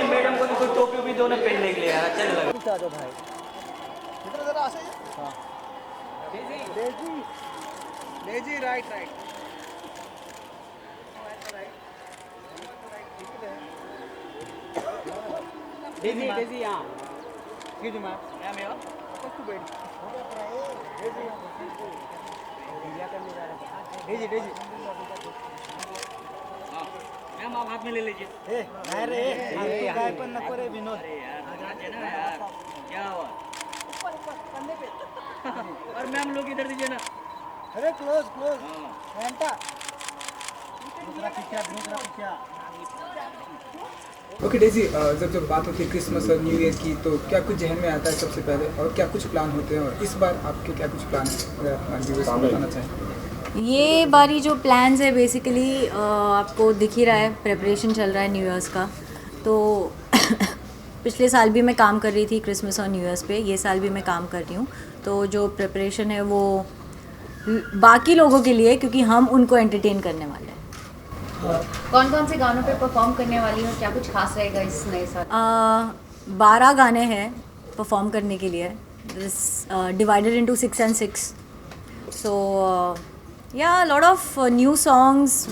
Madam को कोई टोपी भी दो ना पहनने के लिए यार, अच्छा नहीं लगा। दो भाई इधर जरा आ जाइए। हाँ Daisy Daisy right right Daisy Daisy यहाँ डेजी मैम यहाँ में हो। तू बैठ डेजी डेजी मैम आप हाथ में ले लीजिए। ए अरे तू काय पण नको रे विनोद। अरे यार आज है ना यार, क्या हुआ? और मैम लोग इधर दीजिए ना। अरे क्लोज क्लोज हाँ घंटा दूसरा पीछा ओके डेजी, जब बात होती है क्रिसमस और न्यू ईयर की, तो क्या कुछ जहन में आता है सबसे पहले, और क्या कुछ प्लान होते हैं, और इस बार आपके क्या कुछ प्लान है, अगर आप व्यूअर्स को बताना चाहें? ये बारी जो प्लान्स है बेसिकली आपको दिख ही रहा है, प्रिपरेशन चल रहा है न्यू ईयर्स का। तो पिछले साल भी मैं काम कर रही थी क्रिसमस और न्यू ईयर्स पे, ये साल भी मैं काम कर रही हूँ। तो जो प्रिपरेशन है वो बाकी लोगों के लिए, क्योंकि हम उनको एंटरटेन करने वाले हैं। कौन कौन से गानों पे परफॉर्म करने वाली हो, क्या कुछ खास रहेगा इस नए साल? 12 गाने हैं परफॉर्म करने के लिए, डिवाइडेड इनटू 6 and 6। सो या lot of new songs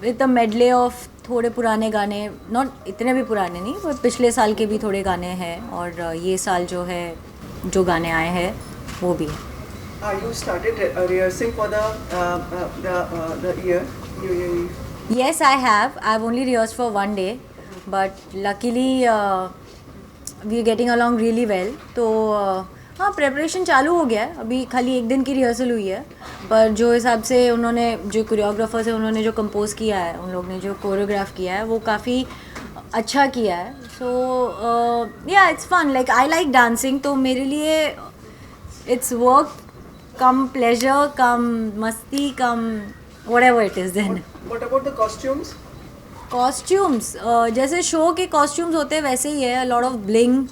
with a medley of थोड़े पुराने गाने, नॉट इतने भी पुराने नहीं, पर पिछले साल के भी थोड़े गाने हैं, और ये साल जो है जो गाने आए हैं वो भी है। You started rehearsing for the year. Yes, I have. I've only rehearsed for one day, but luckily we are getting along really well. तो हाँ, प्रेपरेशन चालू हो गया है। अभी खाली एक दिन की रिहर्सल हुई है, पर जो हिसाब से उन्होंने, जो कोरियोग्राफर्स है उन्होंने जो कंपोज किया है, उन लोग ने जो कोरियोग्राफ किया है वो काफ़ी अच्छा किया है। सो या it's fun, like I like dancing, तो मेरे लिए it's work cum pleasure cum मस्ती cum whatever it is then. What about the costumes? Costumes जैसे शो के कॉस्ट्यूम्स होते हैं वैसे ही है, लॉट ऑफ ब्लिंग।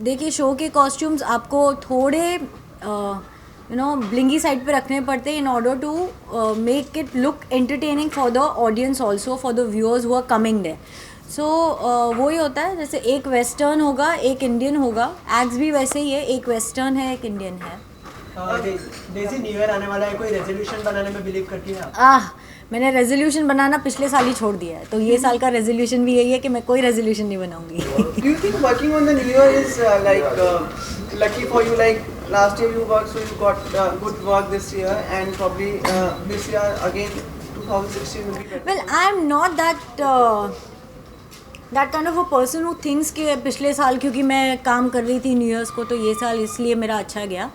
देखिए शो के कॉस्ट्यूम्स आपको थोड़े ब्लिंगी साइड पे रखने पड़ते हैं in order to make it look entertaining for the audience also, for the viewers who are coming there. सो वही होता है, जैसे एक वेस्टर्न होगा एक इंडियन होगा, एक्ट्स भी वैसे ही है, एक वेस्टर्न है एक इंडियन है। डेजी न्यू ईयर आने वाला है, कोई रेजोल्यूशन बनाने में बिलीव करती है आप? मैंने रेजोल्यूशन बनाना पिछले साल ही छोड़ दिया है, तो ये साल का रेजोल्यूशन भी यही है कि मैं कोई रेजोल्यूशन नहीं बनाऊंगी। Do you think working on the new year is lucky for you? Like last year you worked, so you got good work this year, and probably this year again 2016 will be better. Well, I am not that kind of a person who thinks कि पिछले साल क्योंकि मैं काम कर रही थी new years को तो ये साल इसलिए मेरा अच्छा गया।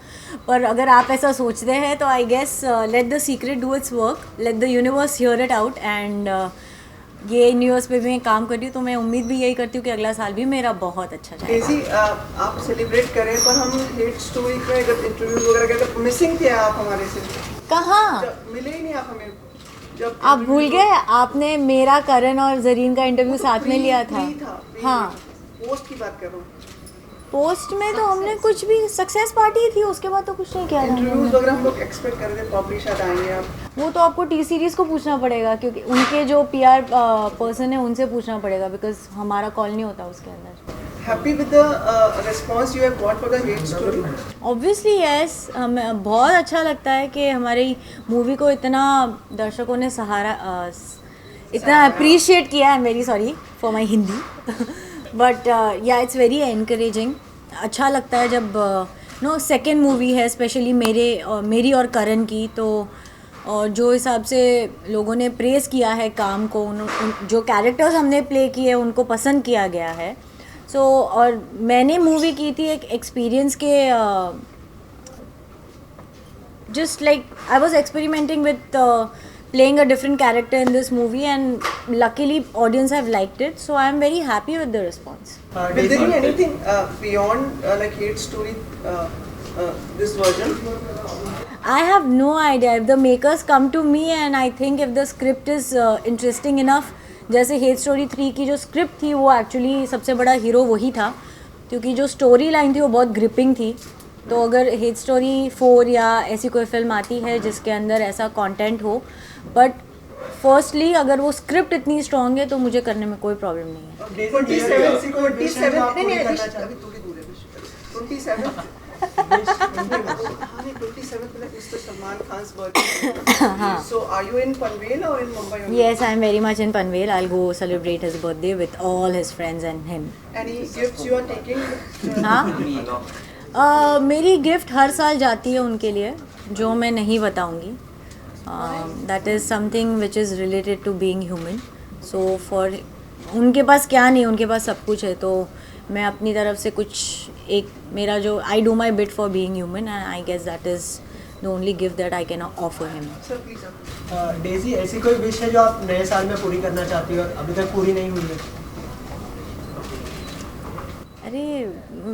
पर अगर आप ऐसा सोचते हैं तो I guess let the secret do its work, let the universe hear it out. And ये न्यू ईयर्स पे भी मैं काम कर रही हूँ, तो मैं उम्मीद भी यही करती हूँ कि अगला साल भी मेरा बहुत अच्छा जाए। डेजी आप सेलिब्रेट करें, पर हम हेट स्टोरी का जब इंटरव्यूज वगैरह करते मिसिंग थे आप हमारे से, कहाँ मिले ही नहीं आप हमें। आप भूल गए, आपने मेरा करण और जरीन का इंटरव्यू साथ में लिया था। हाँ, पोस्ट की बात कर रहा हूँ। पोस्ट में तो हमने कुछ भी, सक्सेस पार्टी थी, उसके बाद तो कुछ नहीं किया था। इंटरव्यूज वगैरह हम लोग एक्सपेक्ट कर रहे थे, प्रॉब्ली शायद आएंगे आप। वो तो आपको टी सीरीज़ को पूछना पड़ेगा, क्योंकि उनके जो पीआर पर्सन है उनसे पूछना पड़ेगा, बिकॉज हमारा कॉल नहीं होता उसके अंदर। Happy with the response you have got for the hate story? Obviously yes, हमें बहुत अच्छा लगता है कि हमारी मूवी को इतना दर्शकों ने सहारा इतना अप्रिशिएट किया है। मेरी sorry for my Hindi, but या इट्स वेरी एनकरेजिंग। अच्छा लगता है जब सेकेंड मूवी है स्पेशली मेरी और करण की, तो और जो हिसाब से लोगों ने प्रेज़ किया है काम को, जो कैरेक्टर्स हमने प्ले किए उनको पसंद किया गया है। सो और मैंने मूवी की थी एक एक्सपीरियंस के, just like I was experimenting with playing a different character in this movie, and luckily audience have liked it, so I am very happy with the response. Will there be anything beyond like hate story this version? I have no idea. If the makers come to me and I think if the script is interesting enough, जैसे hate story 3 की जो script थी वो actually सबसे बड़ा hero वही था, क्योंकि जो स्टोरी लाइन थी वो बहुत ग्रिपिंग थी। तो अगर हेट स्टोरी 4 या ऐसी कोई फिल्म आती है जिसके अंदर ऐसा कंटेंट हो, बट फर्स्टली अगर वो स्क्रिप्ट इतनी स्ट्रांग है तो मुझे करने में कोई प्रॉब्लम नहीं है। 27th Salman Khan's birthday. So are you in Panvel or in Mumbai only? Yes, I am very much in Panvel. I'll go celebrate his birthday with all his friends and him. Any gifts you are taking? हाँ, मेरी gift हर साल जाती है उनके लिए, जो मैं नहीं बताऊंगी. That is something which is related to being human. So for उनके पास क्या नहीं, उनके पास सब कुछ है, तो मैं अपनी तरफ से कुछ एक मेरा जो I do my bit for being human and I guess that is the only gift that I can offer him. Daisy, ऐसी कोई विश है जो आप नए साल में पूरी करना चाहती हो और अभी तक पूरी नहीं हुई है? अरे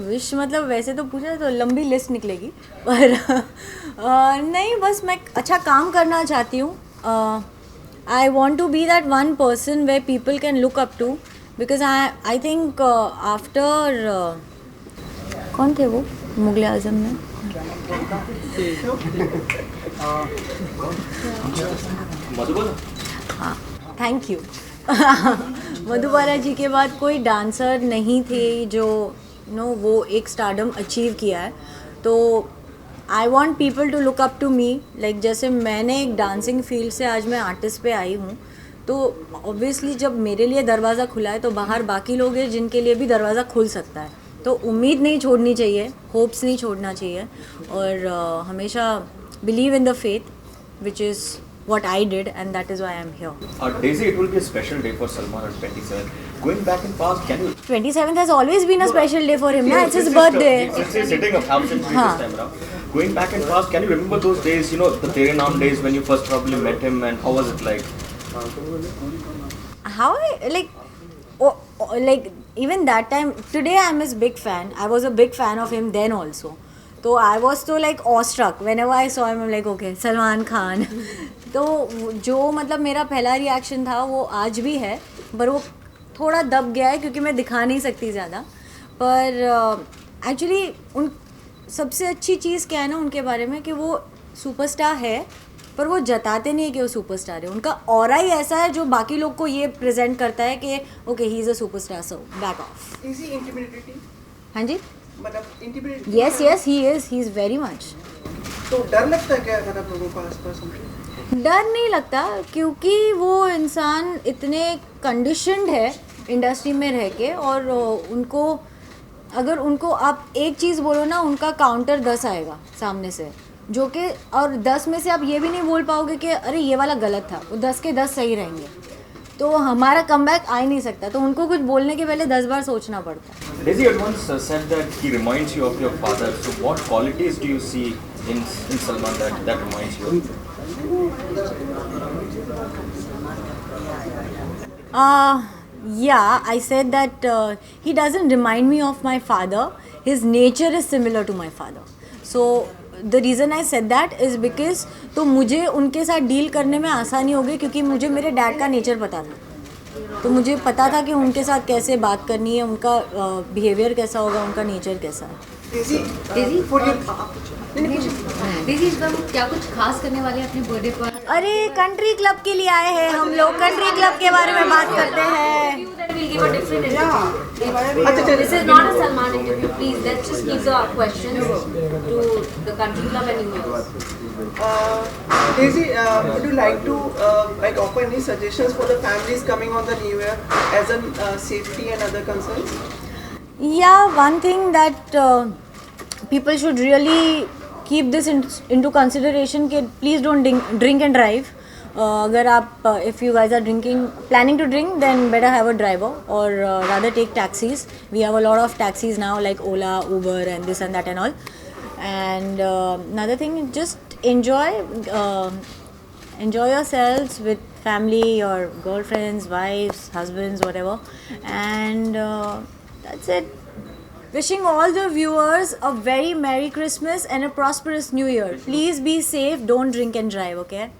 विश मतलब वैसे तो पूछा तो लंबी लिस्ट निकलेगी, पर नहीं, बस मैं अच्छा काम करना चाहती हूँ. I want to be that one person way people can look up to, because I think after कौन थे वो मुगल आजम में, हाँ थैंक यू, मधुबाला जी के बाद कोई डांसर नहीं थे जो वो एक स्टारडम अचीव किया है. तो I want people to look up to me, like जैसे मैंने एक डांसिंग फील्ड से आज मैं आर्टिस्ट पे आई हूँ, तो ऑब्वियसली जब मेरे लिए दरवाज़ा खुला है तो बाहर बाकी लोग हैं जिनके लिए भी दरवाज़ा खुल सकता है. तो उम्मीद नहीं छोड़नी चाहिए, होप्स नहीं छोड़ना चाहिए, और हमेशा believe in the faith, which is what I did, and that is why I am here. Daisy, it will be a special day for Salman at 27. Going back in past, can you... 27th has always been a special day for him, na? It's his birthday. Since he's sitting up, half century this time around. Going back in past, can you remember those days, you know, the Tere Naam days when you first probably met him, and how was it like? How like even that time, today I'm his big fan. I was a big fan of him then also. तो I was तो like awestruck whenever I saw him, like okay Salman Khan. तो जो मतलब मेरा पहला reaction था वो आज भी है, पर वो थोड़ा दब गया है क्योंकि मैं दिखा नहीं सकती ज़्यादा. पर एक्चुअली उन सबसे अच्छी चीज़ क्या है ना उनके बारे में, कि वो सुपरस्टार है पर वो जताते नहीं है कि वो सुपरस्टार है. उनका ऑरा ही ऐसा है जो बाकी लोग को ये प्रेजेंट करता है कि okay he is a superstar, so back of. Is he intimidating? हाँ जी, मतलब intimidating? Yes yes he is very much. तो डर लगता है क्या अगर आप लोगों को आसपास उनके? डर नहीं लगता, क्योंकि वो इंसान इतने कंडीशनड है इंडस्ट्री में रह के, और उनको अगर उनको आप एक चीज़ बोलो ना, उनका काउंटर 10 आएगा सामने से, जो कि और 10 में से आप ये भी नहीं बोल पाओगे कि अरे ये वाला गलत था, वो 10 के 10 सही रहेंगे. तो हमारा कमबैक आ ही नहीं सकता, तो उनको कुछ बोलने के पहले 10 बार सोचना पड़ता है. Daisy had once said that he reminds you of your father. So what qualities do you see in Salman that reminds you? Yeah, I said that he doesn't remind me of my father. His nature is similar to my father. So the reason I said that is because तो मुझे उनके साथ deal करने में आसानी हो गई, क्योंकि मुझे मेरे डैड का नेचर पता था. तो मुझे पता था कि उनके साथ कैसे बात करनी है, उनका बिहेवियर कैसा होगा, उनका नेचर कैसा है. डेजी इस बार क्या कुछ खास करने वाले हैं अपने बर्थडे पर? अरे कंट्री क्लब के लिए आए हैं हम लोग, कंट्री क्लब के बारे में बात करते हैं. This is not a Salman interview, please. Let's just keep the questions to the country club and New Year's. Daisy, would you like to like offer any suggestions for the families coming on the New Year as in safety and other concerns? Yeah, one thing that people should really keep this into consideration कि please don't drink and drive. अगर आप if you guys are planning to drink, then better have a driver, or rather take taxis. We have a lot of taxis now like Ola, Uber and this and that and all. And another thing, just enjoy yourselves with family, or girlfriends, wives, husbands, whatever. And that's it. Wishing all the viewers a very Merry Christmas and a prosperous New Year. Please be safe, don't drink and drive, okay?